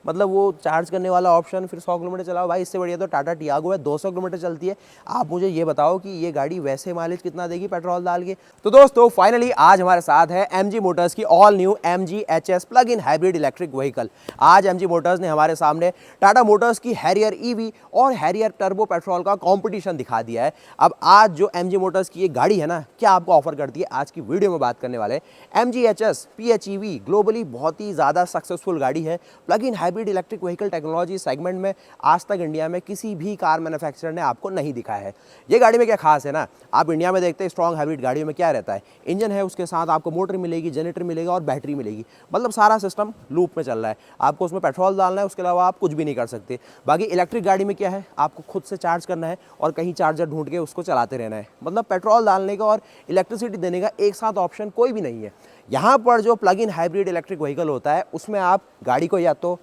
मतलब वो चार्ज करने वाला ऑप्शन, फिर 100 किलोमीटर चलाओ। भाई इससे बढ़िया तो टाटा टियागो है, 200 किलोमीटर चलती है। आप मुझे ये बताओ कि ये गाड़ी वैसे माइलेज कितना देगी पेट्रोल डाल के। तो दोस्तों फाइनली आज हमारे साथ है MG मोटर्स की all new MG HS plug in hybrid electric vehicle. आज MG मोटर्स ने हमारे सामने टाटा मोटर्स की हैरियर EV और हैरियर टर्बो पेट्रोल का कंपटीशन दिखा दिया है। अब आज जो MG मोटर्स की ये गाड़ी है ना, क्या आपको ऑफर करती है, आज की वीडियो में बात करने वाले हैं। MG HS PHEV ग्लोबली बहुत ही ज़्यादा सक्सेसफुल गाड़ी है। Plug in hybrid electric vehicle technology segment में आज तक इंडिया में किसी भी कार मैन्युफैक्चरर ने आपको नहीं दिखाया है। ये गाड़ी में क्या खास है ना, आप इंडिया में देखते हैं स्ट्रॉन्ग हाइब्रिड गाड़ियों में क्या रहता है, इंजन है, उसके साथ आपको मोटर मिलेगी, जनरेटर मिलेगा और बैटरी मिलेगी। मतलब सारा सिस्टम लूप में चल रहा है। आपको उसमें पेट्रोल डालना है, उसके अलावा आप कुछ भी नहीं कर सकते। बाकी इलेक्ट्रिक गाड़ी में क्या है, आपको खुद से चार्ज करना है और कहीं चार्जर ढूंढ के उसको चलाते रहना है। मतलब पेट्रोल डालने का और इलेक्ट्रिसिटी देने का एक साथ ऑप्शन कोई भी नहीं है। यहाँ पर जो plug in hybrid electric vehicle होता है उसमें आप गाड़ी को या तो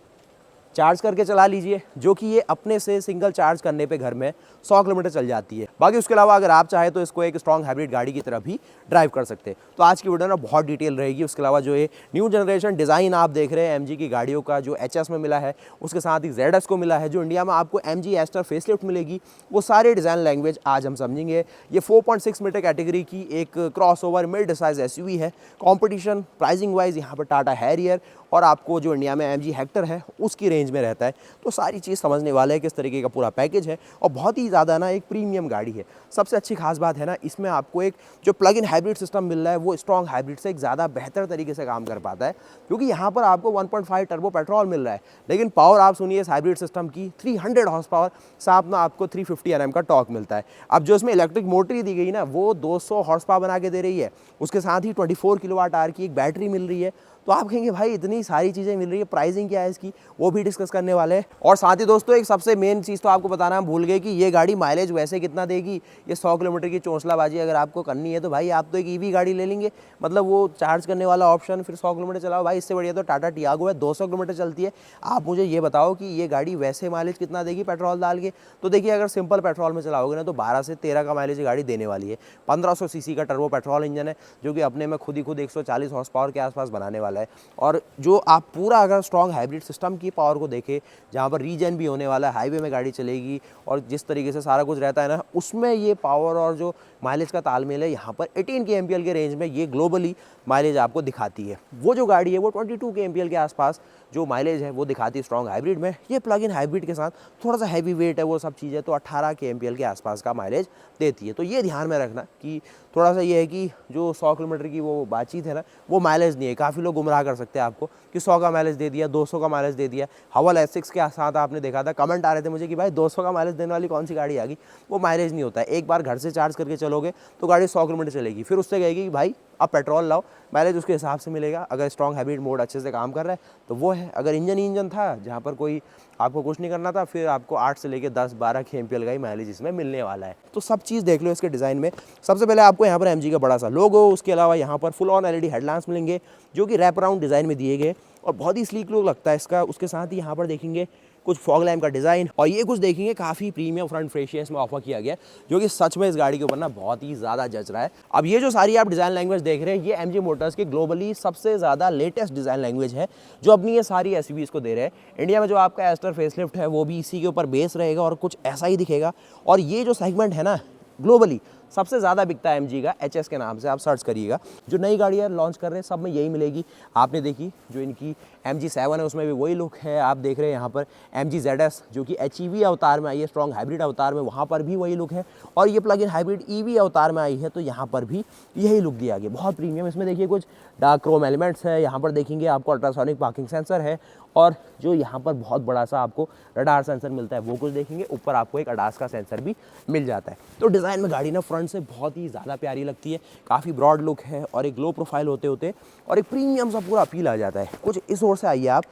चार्ज करके चला लीजिए, जो कि ये अपने से सिंगल चार्ज करने पे घर में 100 किलोमीटर चल जाती है। बाकी उसके अलावा अगर आप चाहे तो इसको एक स्ट्रॉन्ग हाइब्रिड गाड़ी की तरह भी ड्राइव कर सकते हैं। तो आज की वीडियो ना बहुत डिटेल रहेगी। उसके अलावा जो ये न्यू जनरेशन डिज़ाइन आप देख रहे हैं MG की गाड़ियों का, जो HS में मिला है, उसके साथ ही ZS को मिला है, जो इंडिया में आपको MG एस्टर फेसलिफ्ट मिलेगी, वो सारे डिज़ाइन लैंग्वेज आज हम समझेंगे। ये 4.6 मीटर कैटेगरी की एक क्रॉसओवर मिड साइज SUV है। कॉम्पिटिशन प्राइसिंग वाइज यहाँ पर टाटा हैरियर और आपको जो इंडिया में MG हेक्टर है उसकी रेंज में रहता है। तो सारी चीज़ समझने वाले हैं किस तरीके का पूरा पैकेज है, और बहुत ही ज़्यादा ना एक प्रीमियम गाड़ी है। सबसे अच्छी खास बात है ना, इसमें आपको एक जो प्लग इन हाइब्रिड सिस्टम मिल रहा है वो स्ट्रॉन्ग हाइब्रिड से एक ज़्यादा बेहतर तरीके से काम कर पाता है, क्योंकि यहाँ पर आपको 1.5 टर्बो पेट्रोल मिल रहा है, लेकिन पावर आप सुनिए इस हाइब्रिड सिस्टम की 300 हॉर्स पावर, साथ में आपको 350 Nm का टॉर्क मिलता है। अब जो इसमें इलेक्ट्रिक मोटर दी गई ना, वो 200 हॉर्स पावर बना के दे रही है। उसके साथ ही 24 किलोवाट आवर की एक बैटरी मिल रही है। तो आप कहेंगे भाई इतनी सारी चीज़ें मिल रही है, प्राइसिंग क्या है इसकी, वो भी डिस्कस करने वाले हैं। और साथ ही दोस्तों एक सबसे मेन चीज़ तो आपको बताना हम भूल गए कि ये गाड़ी माइलेज वैसे कितना देगी। ये 100 किलोमीटर की चौंसलाबाजी अगर आपको करनी है तो भाई आप तो एक EV गाड़ी ले लेंगे, मतलब वो चार्ज करने वाला ऑप्शन, फिर 100 किलोमीटर चलाओ। भाई इससे बढ़िया तो टाटा टियागो है, 200 किलोमीटर चलती है। आप मुझे ये बताओ कि ये गाड़ी वैसे माइलेज कितना देगी पेट्रोल डाल के। तो देखिए अगर सिंपल पेट्रोल में चलाओगे ना तो 12 से 13 का माइलेज गाड़ी देने वाली है। 1500 सीसी का टर्बो पेट्रोल इंजन है, जो कि अपने में खुद 140 हॉर्स पावर के आसपास बनाने वाला है। और जो आप पूरा अगर स्ट्रॉन्ग हाइब्रिड सिस्टम की पावर को देखें, जहाँ पर रीजन भी होने वाला है, हाईवे में गाड़ी चलेगी और जिस तरीके से सारा कुछ रहता है ना, उसमें ये पावर और जो माइलेज का तालमेल है, यहाँ पर 18 kmpl के रेंज में ये ग्लोबली माइलेज आपको दिखाती है। वो जो गाड़ी है वो 22 kmpl के आसपास जो माइलेज है वो दिखाती है स्ट्रॉन्ग हाइब्रिड में। ये प्लग इन हाइब्रिड के साथ थोड़ा सा हैवी वेट है, वो सब चीज़ें, तो 18 kmpl के आसपास का माइलेज देती है। तो ये ध्यान में रखना कि थोड़ा सा ये है कि जो 100 किलोमीटर की वो बातचीत है ना, वो माइलेज नहीं है। काफ़ी लोग गुमराह कर सकते हैं आपको कि 100 का माइलेज दे दिया, 200 का माइलेज दे दिया। हवल S6 के साथ आपने देखा था, कमेंट आ रहे थे मुझे कि भाई 200 का माइलेज देने वाली कौन सी गाड़ी आ गई। वो माइलेज नहीं होता है। एक बार घर से चार्ज करके चलोगे तो गाड़ी 100 किलोमीटर चलेगी, फिर उससे कहेगी कि भाई अब पेट्रोल लाओ, माइलेज उसके हिसाब से मिलेगा। अगर स्ट्रॉन्ग हाइब्रिड मोड अच्छे से काम कर रहा है तो वो है। अगर इंजन था जहाँ पर कोई आपको कुछ नहीं करना था, फिर आपको 8 से लेकर 10-12 kmpl का ही माइलेज इसमें मिलने वाला है। तो सब चीज़ देख लो इसके डिज़ाइन में। सबसे पहले आपको यहाँ पर MG का बड़ा सा लोगो, उसके अलावा यहाँ पर फुल ऑन LED हेडलैम्प्स मिलेंगे, जो कि रैप अराउंड डिज़ाइन में दिए गए और बहुत ही स्लीक लुक लगता है इसका। उसके साथ ही यहाँ पर देखेंगे कुछ फॉग लैम्प का डिज़ाइन, और ये कुछ देखेंगे काफ़ी प्रीमियम फ्रंट फेशियस में ऑफर किया गया है, जो कि सच में इस गाड़ी के ऊपर ना बहुत ही ज़्यादा जच रहा है। अब ये जो सारी आप डिज़ाइन लैंग्वेज देख रहे हैं, ये MG मोटर्स की ग्लोबली सबसे ज़्यादा लेटेस्ट डिज़ाइन लैंग्वेज है, जो अपनी ये सारी SUVs को दे रहे हैं। इंडिया में जो आपका एस्टर फेसलिफ्ट है वो भी इसी के ऊपर बेस रहेगा और कुछ ऐसा ही दिखेगा। और ये जो सेगमेंट है ना, ग्लोबली सबसे ज़्यादा बिकता है MG का HS के नाम से, आप सर्च करिएगा। जो नई गाड़ियाँ लॉन्च कर रहे हैं सब में यही मिलेगी। आपने देखी जो इनकी MG7 है उसमें भी वही लुक है। आप देख रहे हैं यहाँ पर MG ZS जो कि HEV अवतार में आई है, स्ट्रॉन्ग हाइब्रिड अवतार में, वहाँ पर भी वही लुक है। और ये प्लग इन हाइब्रिड EV अवतार में आई है, तो यहाँ पर भी यही लुक दिया गया, बहुत प्रीमियम। इसमें देखिए कुछ डार्क क्रोम एलिमेंट्स है। यहाँ पर देखेंगे आपको अल्ट्रासोनिक पार्किंग सेंसर है, और जो यहाँ पर बहुत बड़ा सा आपको रडार सेंसर मिलता है वो कुछ देखेंगे। ऊपर आपको एक ADAS का सेंसर भी मिल जाता है। तो डिज़ाइन में गाड़ी ना फ्रंट से बहुत ही ज़्यादा प्यारी लगती है, काफ़ी ब्रॉड लुक है और एक लो प्रोफाइल होते होते और एक प्रीमियम सा पूरा अपील आ जाता है। कुछ इस ओर से आइए आप,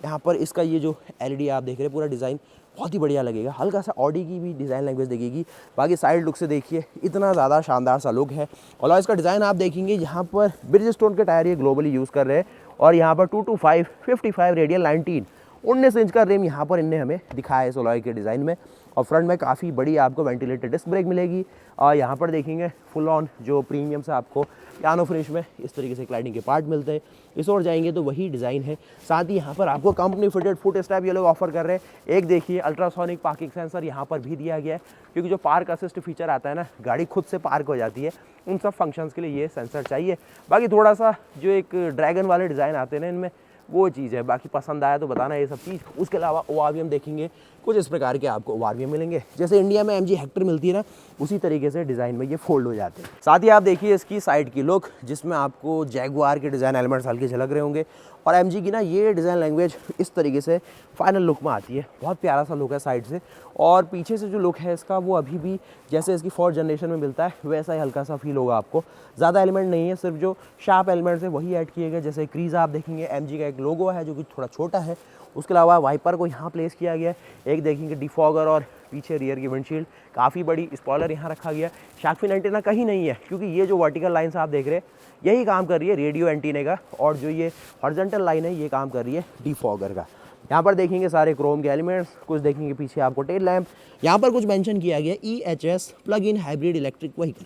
यहाँ पर इसका ये जो LED आप देख रहे हैं, पूरा डिज़ाइन बहुत ही बढ़िया लगेगा। हल्का सा ऑडी की भी डिज़ाइन लैंग्वेज देखेगी। बाकी साइड लुक से देखिए इतना ज़्यादा शानदार सा लुक है। और इसका डिज़ाइन आप देखेंगे, यहाँ पर ब्रिजस्टोन के टायर ये ग्लोबली यूज़ कर रहे हैं, और यहाँ पर 225 55 रेडियल 19 19 इंच का रिम यहाँ पर इनने हमें दिखाया है सोलॉय के डिज़ाइन में। और फ्रंट में काफ़ी बड़ी आपको वेंटिलेटेड डिस्क ब्रेक मिलेगी। और यहाँ पर देखेंगे फुल ऑन जो प्रीमियम से आपको पियानो फिनिश में इस तरीके से क्लाइडिंग के पार्ट मिलते हैं। इस और जाएंगे तो वही डिज़ाइन है। साथ ही यहाँ पर आपको कंपनी फिटेड फुट स्टेप ये लोग ऑफर कर रहे हैं। एक देखिए अल्ट्रासोनिक पार्किंग सेंसर यहाँ पर भी दिया गया है, क्योंकि जो पार्क असिस्ट फीचर आता है ना, गाड़ी खुद से पार्क हो जाती है, उन सब फंक्शंस के लिए ये सेंसर चाहिए। बाकी थोड़ा सा जो एक ड्रैगन वाले डिज़ाइन आते हैं ना इनमें, वो चीज़ है। बाकी पसंद आया तो बताना ये सब चीज़। उसके अलावा ORVM देखेंगे, कुछ इस प्रकार के आपको ORVM मिलेंगे। जैसे इंडिया में MG हेक्टर मिलती है ना, उसी तरीके से डिज़ाइन में ये फोल्ड हो जाते हैं। साथ ही आप देखिए इसकी साइड की लुक, जिसमें आपको जैगुआर के डिज़ाइन एलिमेंट्स हल्के झलक रहे होंगे। और MG की ना ये डिज़ाइन लैंग्वेज इस तरीके से फाइनल लुक में आती है। बहुत प्यारा सा लुक है साइड से। और पीछे से जो लुक है इसका, वो अभी भी जैसे इसकी 4th जनरेशन में मिलता है वैसा ही हल्का सा फील होगा आपको। ज़्यादा एलिमेंट नहीं है, सिर्फ जो शार्प एलिमेंट्स है वही ऐड किए गए। जैसे क्रीज आप देखेंगे, MG का एक लोगो है जो कि थोड़ा छोटा है। उसके अलावा वाइपर को यहाँ प्लेस किया गया है। एक देखेंगे डिफॉगर और पीछे रियर की विंडशील्ड, काफ़ी बड़ी स्पॉइलर यहाँ रखा गया। शार्क फिन एंटीना कहीं नहीं है, क्योंकि ये जो वर्टिकल लाइन्स आप देख रहे हैं यही काम कर रही है रेडियो एंटीने का, और जो ये हॉरिजॉन्टल लाइन है ये काम कर रही है डिफॉगर का। यहाँ पर देखेंगे सारे क्रोम के एलिमेंट्स, कुछ देखेंगे पीछे आपको टेल लैम्प। यहाँ पर कुछ मेंशन किया गया EHS plug in hybrid electric vehicle,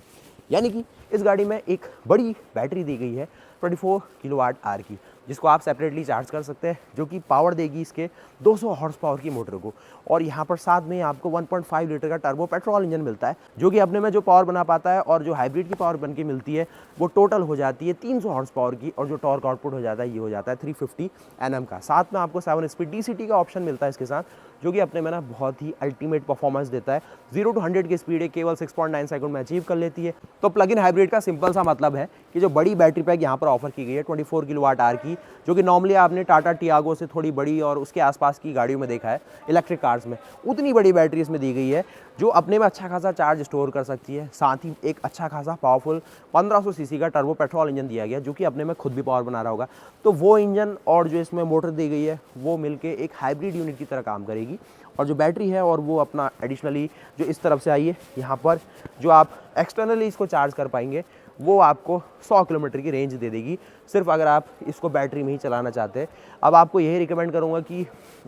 यानी कि इस गाड़ी में एक बड़ी बैटरी दी गई है 24 किलोवाट आवर की, जिसको आप सेपरेटली चार्ज कर सकते हैं, जो कि पावर देगी इसके 200 हॉर्स पावर की मोटर को। और यहाँ पर साथ में आपको 1.5 लीटर का टर्बो पेट्रोल इंजन मिलता है, जो कि अपने में जो पावर बना पाता है, और जो हाइब्रिड की पावर बन के मिलती है वो टोटल हो जाती है 300 हॉर्स पावर की। और जो टॉर्क आउटपुट हो जाता है ये हो जाता है 350 Nm का। साथ में आपको 7 स्पीड DCT का ऑप्शन मिलता है इसके साथ, जो कि अपने में ना बहुत ही अल्टीमेट परफॉर्मेंस देता है। 0 to 100 की स्पीड केवल 6.9 सेकंड में अचीव कर लेती है। तो प्लग इन हाइब्रिड का सिंपल सा मतलब है कि जो बड़ी बैटरी पैक यहाँ पर ऑफर की गई है 24 किलोवाट आवर की, जो कि नॉर्मली आपने टाटा टियागो से थोड़ी बड़ी और उसके आसपास की गाड़ियों में देखा है इलेक्ट्रिक कार्स में, उतनी बड़ी बैटरी इसमें दी गई है, जो अपने में अच्छा खासा चार्ज स्टोर कर सकती है। साथ ही एक अच्छा खासा पावरफुल 1500 सीसी का टर्बो पेट्रोल इंजन दिया गया, जो कि अपने में खुद भी पावर बना रहा होगा। तो वो इंजन और जो इसमें मोटर दी गई है वो मिलके एक हाइब्रिड यूनिट की तरह काम करेगी। और जो बैटरी है और वो अपना एडिशनली जो इस तरफ से आई है, यहाँ पर जो आप एक्सटर्नली इसको चार्ज कर पाएंगे वो आपको 100 किलोमीटर की रेंज दे देगी, सिर्फ अगर आप इसको बैटरी में ही चलाना चाहते हैं। अब आपको यही रिकमेंड करूँगा कि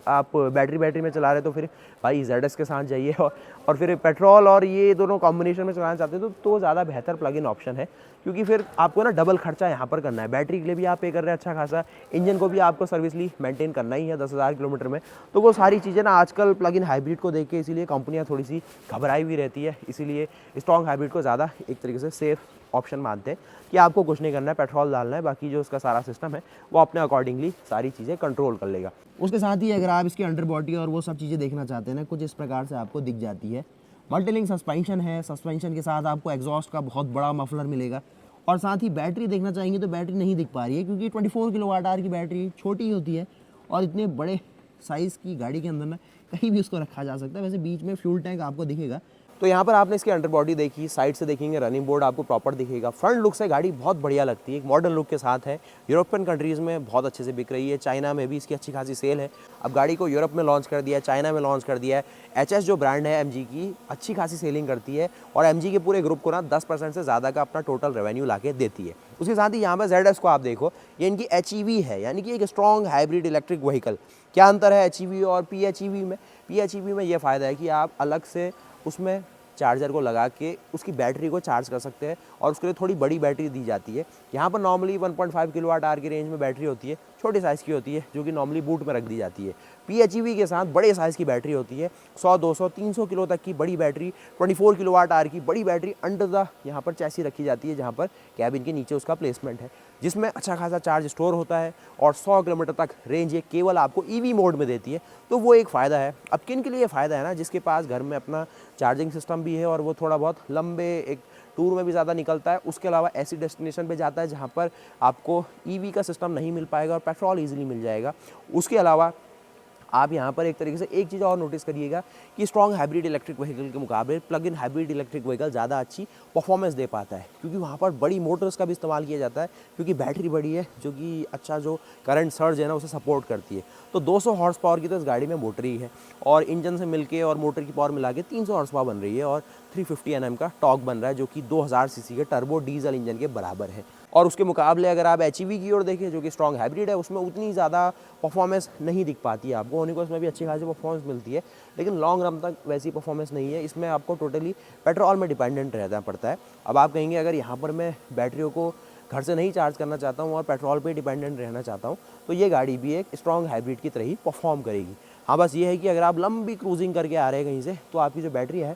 आप बैटरी में चला रहे तो फिर भाई ZS के साथ जाइए, और फिर पेट्रोल और ये दोनों कॉम्बिनेशन में चलाना चाहते हैं तो ज़्यादा बेहतर प्लग इन ऑप्शन है, क्योंकि फिर आपको ना डबल खर्चा यहाँ पर करना है। बैटरी के लिए भी आप पे कर रहे हैं अच्छा खासा, इंजन को भी आपको सर्विसली मेंटेन करना ही है 10,000 किलोमीटर में। तो वो सारी चीज़ें ना आजकल प्लग इन हाइब्रिड को देख के इसीलिए कंपनियाँ थोड़ी सी घबराई हुई रहती है, इसीलिए स्ट्रॉन्ग हाइब्रिड को ज़्यादा एक तरीके से सेफ ऑप्शन मानते हैं कि आपको कुछ नहीं करना है, पेट्रोल डालना है, बाकी जो उसका सारा सिस्टम है वो अपने अकॉर्डिंगली सारी चीज़ें कंट्रोल कर लेगा। उसके साथ ही अगर आप इसके अंडर बॉडी और वो सब चीज़ें देखना चाहते हैं ना, कुछ इस प्रकार से आपको दिख जाती है। मल्टीलिंक सस्पेंशन है, सस्पेंशन के साथ आपको एग्जॉस्ट का बहुत बड़ा मफलर मिलेगा। और साथ ही बैटरी देखना चाहेंगे तो बैटरी नहीं दिख पा रही है, क्योंकि 24 किलोवाट आवर की बैटरी छोटी होती है, और इतने बड़े साइज़ की गाड़ी के अंदर ना कहीं भी उसको रखा जा सकता है। वैसे बीच में फ्यूल टैंक आपको दिखेगा। तो यहाँ पर आपने इसकी अंडर बॉडी देखी, साइड से देखेंगे रनिंग बोर्ड आपको प्रॉपर दिखेगा। फ्रंट लुक से गाड़ी बहुत बढ़िया लगती है, एक मॉडर्न लुक के साथ है। यूरोपियन कंट्रीज़ में बहुत अच्छे से बिक रही है, चाइना में भी इसकी अच्छी खासी सेल है। अब गाड़ी को यूरोप में लॉन्च कर दिया है, चाइना में लॉन्च कर दिया है। HS जो ब्रांड है MG की, अच्छी खासी सेलिंग करती है, और MG के पूरे ग्रुप को ना 10% से ज़्यादा का अपना टोटल रेवेन्यू ला के देती है। उसके साथ ही यहाँ पर ZS को आप देखो, ये इनकी HEV है, यानी कि एक स्ट्रॉन्ग हाइब्रिड इलेक्ट्रिक व्हीकल। क्या अंतर है HEV और PHEV में? PHEV में ये फ़ायदा है कि आप अलग से उसमें चार्जर को लगा के उसकी बैटरी को चार्ज कर सकते हैं, और उसके लिए थोड़ी बड़ी बैटरी दी जाती है। यहाँ पर नॉर्मली 1.5 किलोवाट आवर की रेंज में बैटरी होती है, छोटे साइज़ की होती है, जो कि नॉर्मली बूट में रख दी जाती है। PHEV के साथ बड़े साइज़ की बैटरी होती है, 100, 200, 300 किलो तक की बड़ी बैटरी, 24 किलोवाट आवर की बड़ी बैटरी अंडर द यहाँ पर चैसी रखी जाती है, जहाँ पर कैबिन के नीचे उसका प्लेसमेंट है, जिसमें अच्छा खासा चार्ज स्टोर होता है, और 100 किलोमीटर तक रेंज ये केवल आपको EV मोड में देती है। तो वो एक फ़ायदा है। अब किन के लिए ये फ़ायदा है ना, जिसके पास घर में अपना चार्जिंग सिस्टम भी है और वो थोड़ा बहुत लंबे एक टूर में भी ज़्यादा निकलता है, उसके अलावा ऐसी डेस्टिनेशन पे जाता है जहाँ पर आपको EV का सिस्टम नहीं मिल पाएगा और पेट्रोल ईजिली मिल जाएगा। उसके अलावा आप यहाँ पर एक तरीके से एक चीज़ और नोटिस करिएगा कि स्ट्रॉन्ग हाइब्रिड इलेक्ट्रिक व्हीकल के मुकाबले plug in hybrid electric vehicle ज़्यादा अच्छी परफॉर्मेंस दे पाता है, क्योंकि वहाँ पर बड़ी मोटर्स का भी इस्तेमाल किया जाता है, क्योंकि बैटरी बड़ी है, जो कि अच्छा जो करंट सर्ज है ना उसे सपोर्ट करती है। तो 200 हॉर्स पावर की तो इस गाड़ी में मोटर ही है, और इंजन से मिलके और मोटर की पावर मिला के 300 हॉर्स पावर बन रही है, और 350 Nm का टॉर्क बन रहा है, जो कि 2000 सीसी के टर्बो डीजल इंजन के बराबर है। और उसके मुकाबले अगर आप HEV की ओर देखें जो कि स्ट्रॉन्ग हाइब्रिड है, उसमें उतनी ज़्यादा परफॉर्मेंस नहीं दिख पाती है आपको। होनिकोस में भी अच्छी खासी परफॉर्मेंस मिलती है, लेकिन लॉन्ग रन तक वैसी परफॉर्मेंस नहीं है। इसमें आपको टोटली पेट्रोल में डिपेंडेंट रहना पड़ता है। अब आप कहेंगे अगर यहाँ पर मैं बैटरियों को घर से नहीं चार्ज करना चाहता हूँ और पेट्रोल पे डिपेंडेंट रहना चाहता हूँ, तो ये गाड़ी भी एक स्ट्रॉन्ग हाइब्रिड की तरह ही परफॉर्म करेगी। हाँ, बस ये है कि अगर आप लंबी क्रूजिंग करके आ रहे हैं कहीं से, तो आपकी जो बैटरी है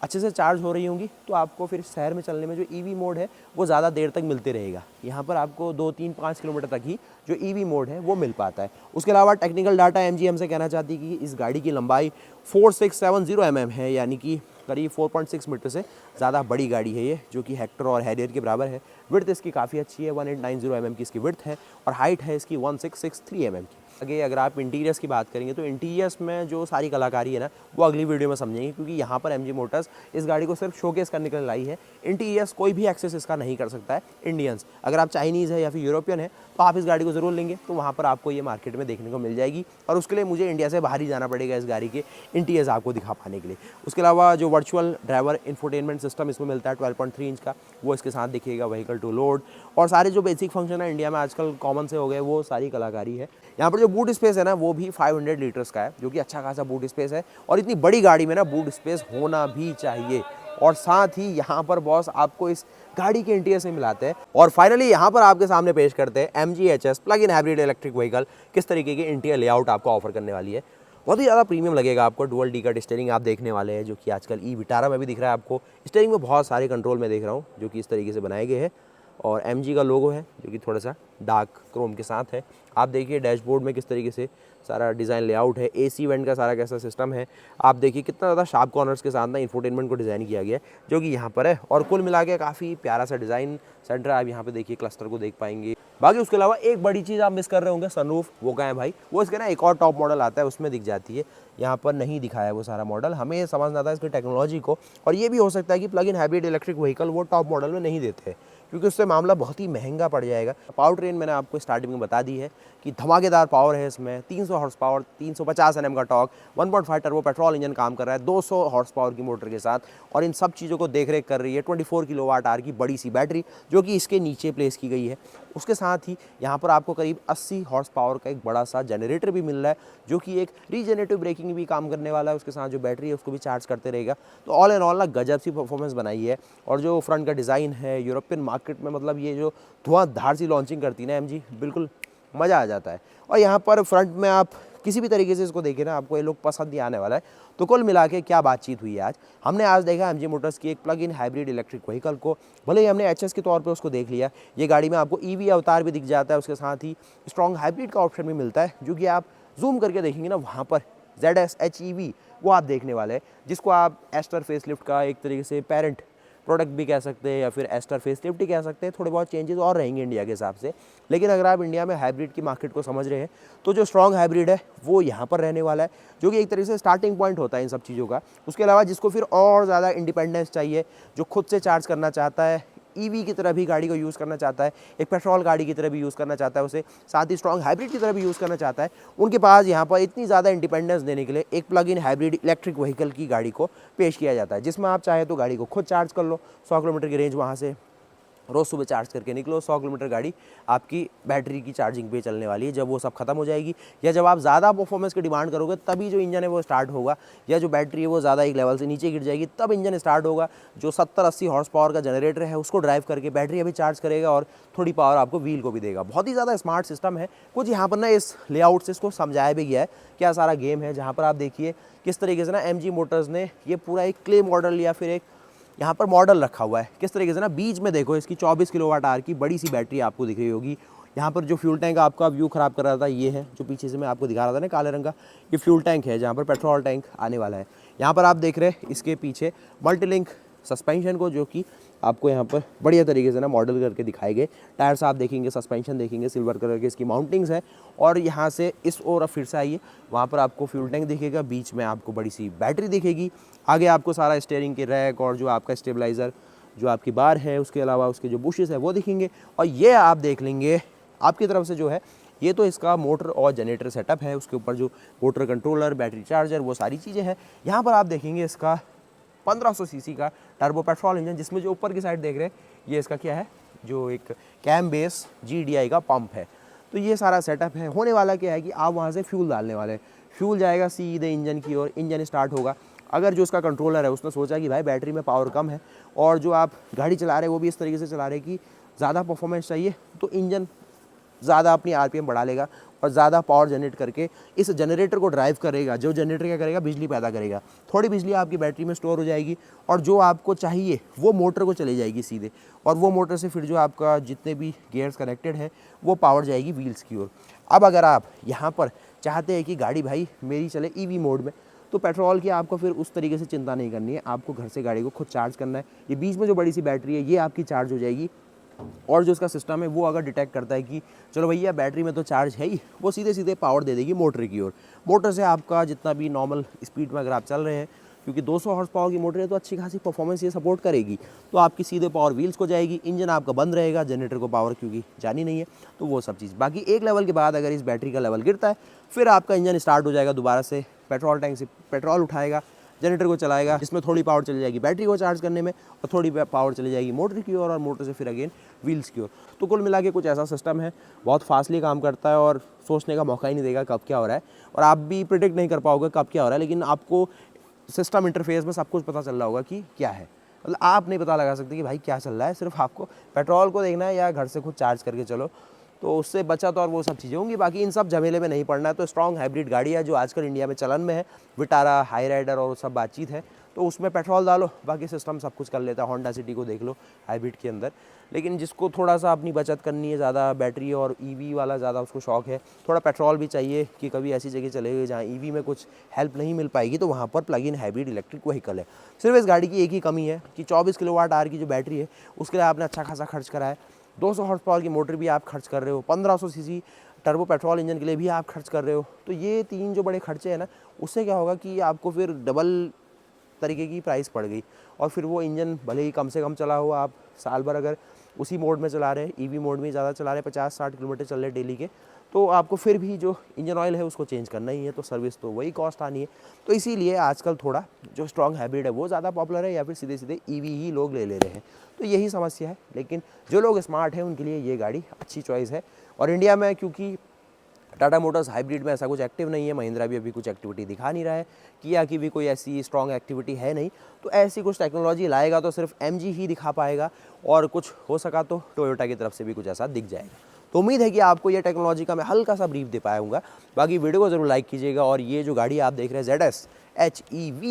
अच्छे से चार्ज हो रही होंगी, तो आपको फिर शहर में चलने में जो EV मोड है वो ज़्यादा देर तक मिलते रहेगा। यहाँ पर आपको 2, 3, 5 किलोमीटर तक ही जो EV मोड है वो मिल पाता है। उसके अलावा टेक्निकल डाटा MG हमसे कहना चाहती है कि इस गाड़ी की लंबाई 4670 mm है, यानी कि करीब 4.6 मीटर से ज़्यादा बड़ी गाड़ी है ये, जो कि हेक्टर और हैरियर के बराबर है। विड्थ इसकी काफ़ी अच्छी है, 1890 mm की इसकी विड्थ है और हाइट है इसकी 1663 mm की। आगे अगर आप इंटीरियर्स की बात करेंगे तो इंटीरियर्स में जो सारी कलाकारी है ना, वो अगली वीडियो में समझेंगे, क्योंकि यहाँ पर MG मोटर्स इस गाड़ी को सिर्फ शोकेस करने के लिए लाई है। इंटीरियर्स कोई भी एक्सेस इसका नहीं कर सकता है इंडियंस। अगर आप चाइनीज़ है या फिर यूरोपियन है तो आप इस गाड़ी को ज़रूर लेंगे, तो वहाँ पर आपको ये मार्केट में देखने को मिल जाएगी, और उसके लिए मुझे इंडिया से बाहर ही जाना पड़ेगा इस गाड़ी के इंटीरियर्स आपको दिखा पाने के लिए। उसके अलावा जो वर्चुअल ड्राइवर इंफोटेनमेंट सिस्टम इसमें मिलता है 12.3 इंच का, वो इसके साथ दिखेगा। व्हीकल टू लोड और सारे जो बेसिक फंक्शन है इंडिया में आजकल कॉमन से हो गए, वो सारी कलाकारी है। यहाँ पर जो बूट स्पेस है ना, वो भी 500 लीटर्स का है, जो कि अच्छा खासा बूट स्पेस है। और इतनी बड़ी गाड़ी में ना बूट स्पेस होना भी चाहिए। और साथ ही यहाँ पर बॉस आपको इस गाड़ी के इंटीरियर से मिलाते हैं। और फाइनली यहाँ पर आपके सामने पेश करते हैं MG HS plug in hybrid electric vehicle किस तरीके के इंटीरियर लेआउट आपको ऑफर करने वाली है। बहुत ही ज़्यादा प्रीमियम लगेगा आपको। डुअल डी-कट स्टीयरिंग आप देखने वाले हैं, जो कि आजकल ई-विटारा में भी दिख रहा है आपको। स्टीयरिंग में बहुत सारे कंट्रोल में देख रहा हूँ जो कि इस तरीके से बनाए गए हैं, और MG का लोगो है जो कि थोड़ा सा डार्क क्रोम के साथ है। आप देखिए डैशबोर्ड में किस तरीके से सारा डिज़ाइन लेआउट है, AC वेंट का सारा कैसा सिस्टम है। आप देखिए कितना ज़्यादा शार्प कॉर्नर्स के साथ ना इंफोटेनमेंट को डिज़ाइन किया गया है, जो कि यहाँ पर है। और कुल मिला के काफ़ी प्यारा सा डिज़ाइन सेंटर आप यहाँ पे देखिए क्लस्टर को देख पाएंगे। बाकी उसके अलावा एक बड़ी चीज़ आप मिस कर रहे होंगे, सनरूफ। वो कहाँ है भाई? वो इसके ना एक और टॉप मॉडल आता है उसमें दिख जाती है, यहाँ पर नहीं दिखाया है वो सारा मॉडल। हमें ये समझना था इसकी टेक्नोलॉजी को, और ये भी हो सकता है कि plug in hybrid electric vehicle वो टॉप मॉडल में नहीं देते, क्योंकि उससे मामला बहुत ही महंगा पड़ जाएगा। पावर ट्रेन मैंने आपको स्टार्टिंग में बता दी है कि धमाकेदार पावर है इसमें। 300 हॉर्स पावर, 350 Nm का टॉर्क, 1.5 टर्बो पेट्रोल इंजन काम कर रहा है 200 हॉर्स पावर की मोटर के साथ, और इन सब चीज़ों को देख रेख कर रही है 24 किलोवाट आवर की बड़ी सी बैटरी, जो कि इसके नीचे प्लेस की गई है। उसके साथ ही यहाँ पर आपको करीब 80 हॉर्स पावर का एक बड़ा सा जनरेटर भी मिल रहा है, जो कि एक रीजनरेटिव ब्रेकिंग भी काम करने वाला है। उसके साथ जो बैटरी है उसको भी चार्ज करते रहेगा। तो ऑल एंड ऑल ना गजब सी परफॉर्मेंस बनाई है। और जो फ्रंट का डिज़ाइन है यूरोपियन मार्केट में, मतलब ये जो धुआंधार सी लॉन्चिंग करती है ना MG, बिल्कुल मज़ा आ जाता है। और यहाँ पर फ्रंट में आप किसी भी तरीके से इसको देखें ना, आपको ये लोग पसंद ही आने वाला है। तो कुल मिला के क्या बातचीत हुई है आज। हमने आज देखा MG मोटर्स की एक plug in hybrid electric vehicle को। भले ही हमने HS के तौर पे उसको देख लिया, ये गाड़ी में आपको EV अवतार भी दिख जाता है। उसके साथ ही स्ट्रॉन्ग हाइब्रिड का ऑप्शन भी मिलता है, जो कि आप जूम करके देखेंगे ना, वहाँ पर ZS HEV वो आप देखने वाले हैं, जिसको आप एस्टर फेसलिफ्ट का एक तरीके से पेरेंट प्रोडक्ट भी कह सकते हैं, या फिर एस्टर फेसलिफ्ट ही कह सकते हैं। थोड़े बहुत चेंजेस और रहेंगे इंडिया के हिसाब से, लेकिन अगर आप इंडिया में हाइब्रिड की मार्केट को समझ रहे हैं, तो जो स्ट्रॉन्ग हाइब्रिड है वो यहाँ पर रहने वाला है, जो कि एक तरीके से स्टार्टिंग पॉइंट होता है इन सब चीज़ों का। उसके अलावा जिसको फिर और ज़्यादा इंडिपेंडेंस चाहिए, जो खुद से चार्ज करना चाहता है, EV की तरह भी गाड़ी को यूज़ करना चाहता है, एक पेट्रोल गाड़ी की तरह भी यूज़ करना चाहता है उसे, साथ ही स्ट्रॉन्ग हाइब्रिड की तरह भी यूज़ करना चाहता है, उनके पास यहाँ पर इतनी ज़्यादा इंडिपेंडेंस देने के लिए एक plug in hybrid electric vehicle की गाड़ी को पेश किया जाता है, जिसमें आप चाहे तो गाड़ी को खुद चार्ज कर लो। 100 किलोमीटर की रेंज वहाँ से रोज़ सुबह चार्ज करके निकलो। 100 किलोमीटर गाड़ी आपकी बैटरी की चार्जिंग पे चलने वाली है। जब वो सब खत्म हो जाएगी, या जब आप ज़्यादा परफॉर्मेंस की डिमांड करोगे, तभी जो इंजन है वो स्टार्ट होगा, या जो बैटरी है वो ज़्यादा एक लेवल से नीचे गिर जाएगी, तब इंजन स्टार्ट होगा। जो 70-80 हॉर्स पावर का जनरेटर है उसको ड्राइव करके बैटरी अभी चार्ज करेगा, और थोड़ी पावर आपको व्हील को भी देगा। बहुत ही ज़्यादा स्मार्ट सिस्टम है। कुछ यहाँ पर ना इस लेआउट से इसको समझाया भी गया है क्या सारा गेम है, जहाँ पर आप देखिए किस तरीके से ना MG मोटर्स ने ये पूरा एक क्ले मॉडल या फिर एक यहाँ पर मॉडल रखा हुआ है। किस तरीके से ना बीच में देखो इसकी 24 किलोवाट आवर की बड़ी सी बैटरी आपको दिख रही होगी। यहाँ पर जो फ्यूल टैंक आपका व्यू ख़राब कर रहा था, ये है जो पीछे से मैं आपको दिखा रहा था ना काले रंग का, ये फ्यूल टैंक है जहाँ पर पेट्रोल टैंक आने वाला है। यहाँ पर आप देख रहे हैं इसके पीछे मल्टीलिंक सस्पेंशन को, जो कि आपको यहाँ पर बढ़िया तरीके से ना मॉडल करके दिखाए गए। टायर्स आप देखेंगे, सस्पेंशन देखेंगे, सिल्वर कलर के इसकी माउंटिंग्स है। और यहाँ से इस ओर फिर से आइए, वहाँ पर आपको फ्यूल टैंक दिखेगा, बीच में आपको बड़ी सी बैटरी दिखेगी, आगे आपको सारा स्टीयरिंग के रैक और जो आपका स्टेबलाइज़र जो आपकी बार है, उसके अलावा उसके जो बुशेस है वो दिखेंगे। और ये आप देख लेंगे आपकी तरफ से जो है, ये तो इसका मोटर और जनरेटर सेटअप है, उसके ऊपर जो मोटर कंट्रोलर, बैटरी चार्जर, वो सारी चीज़ें हैं। यहाँ पर आप देखेंगे इसका 1500 सीसी का टर्बो पेट्रोल इंजन, जिसमें जो ऊपर की साइड देख रहे हैं ये इसका क्या है, जो एक कैम बेस GDI का पंप है। तो ये सारा सेटअप है। होने वाला क्या है कि आप वहाँ से फ्यूल डालने वाले हैं, फ्यूल जाएगा सीधे इंजन की ओर, इंजन स्टार्ट होगा। अगर जो उसका कंट्रोलर है उसने सोचा कि भाई बैटरी में पावर कम है और जो आप गाड़ी चला रहे हैं वो भी इस तरीके से चला रहे हैं कि ज़्यादा परफॉर्मेंस चाहिए, तो इंजन ज़्यादा अपनी RPM बढ़ा लेगा और ज़्यादा पावर जनरेट करके इस जनरेटर को ड्राइव करेगा। जो जनरेटर क्या करेगा, बिजली पैदा करेगा। थोड़ी बिजली आपकी बैटरी में स्टोर हो जाएगी और जो आपको चाहिए वो मोटर को चली जाएगी सीधे, और वो मोटर से फिर जो आपका जितने भी गियर्स कनेक्टेड है वो पावर जाएगी व्हील्स की ओर। अब अगर आप यहाँ पर चाहते हैं कि गाड़ी भाई मेरी चले EV मोड में, तो पेट्रोल की आपको फिर उस तरीके से चिंता नहीं करनी है। आपको घर से गाड़ी को खुद चार्ज करना है। ये बीच में जो बड़ी सी बैटरी है ये आपकी चार्ज हो जाएगी, और जो उसका सिस्टम है वो अगर डिटेक्ट करता है कि चलो भैया बैटरी में तो चार्ज है ही, वो सीधे सीधे पावर दे देगी मोटर की ओर। मोटर से आपका जितना भी नॉर्मल स्पीड में अगर आप चल रहे हैं, क्योंकि 200 हॉर्स पावर की मोटर है तो अच्छी खासी परफॉर्मेंस ये सपोर्ट करेगी, तो आपकी सीधे पावर व्हील्स को जाएगी, इंजन आपका बंद रहेगा, जनरेटर को पावर क्योंकि जानी नहीं है, तो वो सब चीज़। बाकी एक लेवल के बाद अगर इस बैटरी का लेवल गिरता है फिर आपका इंजन स्टार्ट हो जाएगा दोबारा से, पेट्रोल टैंक से पेट्रोल उठाएगा, जनरेटर को चलाएगा, जिसमें थोड़ी पावर चली जाएगी बैटरी को चार्ज करने में और थोड़ी पावर चली जाएगी मोटर की ओर, और मोटर से फिर अगेन व्हील्स की ओर। तो कुल मिला के कुछ ऐसा सिस्टम है, बहुत फास्टली काम करता है और सोचने का मौका ही नहीं देगा कब क्या हो रहा है, और आप भी प्रिडिक्ट नहीं कर पाओगे कब क्या हो रहा है, लेकिन आपको सिस्टम इंटरफेस में सब कुछ पता चल रहा होगा कि क्या है। मतलब आप नहीं पता लगा सकते कि भाई क्या चल रहा है, सिर्फ आपको पेट्रोल को देखना है या घर से खुद चार्ज करके चलो, तो उससे बचा तो और वो सब चीज़ें होंगी। बाकी इन सब झमेले में नहीं पड़ना है। तो स्ट्रॉन्ग हाइब्रिड गाड़ी है जो आजकल इंडिया में चलन में है, विटारा, हाई राइडर और सब बातचीत है, तो उसमें पेट्रोल डालो, बाकी सिस्टम सब कुछ कर लेता है। होंडा सिटी को देख लो हाइब्रिड के अंदर। लेकिन जिसको थोड़ा सा अपनी बचत करनी है, ज़्यादा बैटरी और EV वाला ज़्यादा उसको शौक है, थोड़ा पेट्रोल भी चाहिए कि कभी ऐसी जगह चले गए जहाँ EV में कुछ हेल्प नहीं मिल पाएगी, तो वहाँ पर plug in hybrid electric vehicle है। सिर्फ इस गाड़ी की एक ही कमी है कि 24 किलोवाट आवर की जो बैटरी है उसके लिए आपने अच्छा खासा खर्च करा है। 200 हॉर्स पावर की मोटर भी आप खर्च कर रहे हो, 1500 सीसी टर्बो पेट्रोल इंजन के लिए भी आप खर्च कर रहे हो। तो ये 3 जो बड़े खर्चे हैं ना, उससे क्या होगा कि आपको फिर डबल तरीके की प्राइस पड़ गई, और फिर वो इंजन भले ही कम से कम चला हो, आप साल भर अगर उसी मोड में चला रहे हैं, EV मोड में ज़्यादा चला रहे हैं, 50-60 किलोमीटर चल रहे डेली के, तो आपको फिर भी जो इंजन ऑयल है उसको चेंज करना ही है, तो सर्विस तो वही कॉस्ट आनी है। तो इसीलिए आजकल थोड़ा जो स्ट्रॉन्ग हाइब्रिड है वो ज़्यादा पॉपुलर है, या फिर सीधे सीधे EV ही लोग ले रहे हैं। तो यही समस्या है, लेकिन जो लोग स्मार्ट हैं उनके लिए ये गाड़ी अच्छी चॉइस है। और इंडिया में क्योंकि टाटा मोटर्स हाइब्रिड में ऐसा कुछ एक्टिव नहीं है, महिंद्रा भी अभी कुछ एक्टिविटी दिखा नहीं रहा है, किया की भी कोई ऐसी स्ट्रॉन्ग एक्टिविटी है नहीं, तो ऐसी कुछ टेक्नोलॉजी लाएगा तो सिर्फ MG ही दिखा पाएगा, और कुछ हो सका तो टोयोटा की तरफ से भी कुछ ऐसा दिख जाएगा। तो उम्मीद है कि आपको ये टेक्नोलॉजी का मैं हल्का सा ब्रीफ दे पाया हूँगा। बाकी वीडियो को ज़रूर लाइक कीजिएगा, और ये जो गाड़ी आप देख रहे हैं ZS HEV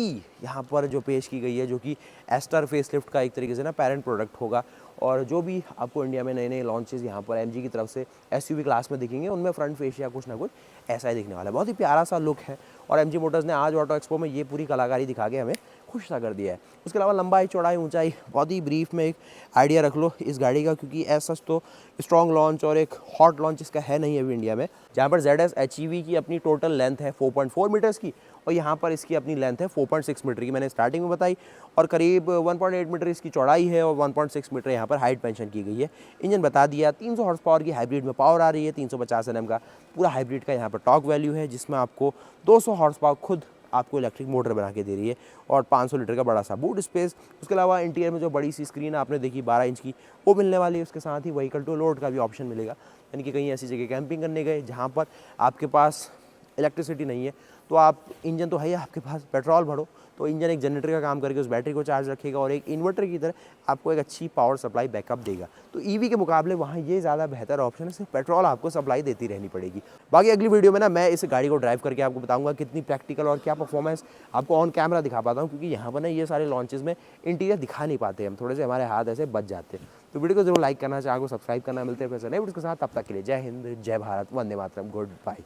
यहाँ पर जो पेश की गई है, जो कि एस्टर फेसलिफ्ट का एक तरीके से ना पेरेंट प्रोडक्ट होगा, और जो भी आपको इंडिया में नए नए लॉन्चेस यहाँ पर MG की तरफ से SUV क्लास में दिखेंगे उनमें फ्रंट फेस या कुछ ना कुछ ऐसा ही दिखने वाला है। बहुत ही प्यारा सा लुक है, और MG मोटर्स ने आज ऑटो एक्सपो में ये पूरी कलाकारी दिखा के हमें खुश सा कर दिया है। उसके अलावा लंबाई, चौड़ाई, ऊंचाई, बहुत ही ब्रीफ में एक आइडिया रख लो इस गाड़ी का, क्योंकि ऐसा तो स्ट्रॉन्ग लॉन्च और एक हॉट लॉन्च इसका है नहीं अभी इंडिया में। जहाँ पर ZS HEV की अपनी टोटल लेंथ है 4.4 मीटर्स की, और यहाँ पर इसकी अपनी लेंथ है 4.6 मीटर की, मैंने स्टार्टिंग में बताई, और करीब 1.8 मीटर इसकी चौड़ाई है, और 1.6 मीटर यहाँ पर हाइट मेंशन की गई है। इंजन बता दिया, 300 हॉर्स पावर की हाइब्रिड में पावर आ रही है, 350 Nm का पूरा हाइब्रिड का यहाँ पर टॉर्क वैल्यू है, जिसमें आपको 200 हॉर्स पावर खुद आपको इलेक्ट्रिक मोटर बना के दे रही है, और 500 लीटर का बड़ा सा बूट स्पेस। उसके अलावा इंटीरियर में जो बड़ी सी स्क्रीन आपने देखी 12 इंच की, वो मिलने वाली है। उसके साथ ही व्हीकल टू लोड का भी ऑप्शन मिलेगा, यानी कि कहीं ऐसी जगह कैंपिंग करने गए जहाँ पर आपके पास इलेक्ट्रिसिटी नहीं है, तो आप इंजन तो है ही आपके पास, पेट्रोल भरो, तो इंजन एक जनरेटर का काम करके उस बैटरी को चार्ज रखेगा, और एक इन्वर्टर की तरह आपको एक अच्छी पावर सप्लाई बैकअप देगा। तो EV के मुकाबले वहाँ ये ज़्यादा बेहतर ऑप्शन है, सिर्फ पेट्रोल आपको सप्लाई देती रहनी पड़ेगी। बाकी अगली वीडियो में ना मैं इस गाड़ी को ड्राइव करके आपको बताऊंगा कितनी प्रैक्टिकल और क्या परफॉर्मेंस आपको ऑन कैमरा दिखा पाता हूँ, क्योंकि यहाँ पर ना ये सारे लॉन्चेस में इंटीरियर दिखा नहीं पाते, हम थोड़े से हमारे हाथ ऐसे बच जाते हैं। तो वीडियो को जरूर लाइक करना, चैनल को सब्सक्राइब करना। मिलते हैं फिर से नए वीडियो के साथ, तब तक के लिए जय हिंद, जय भारत, वंदे मातरम, गुड बाय।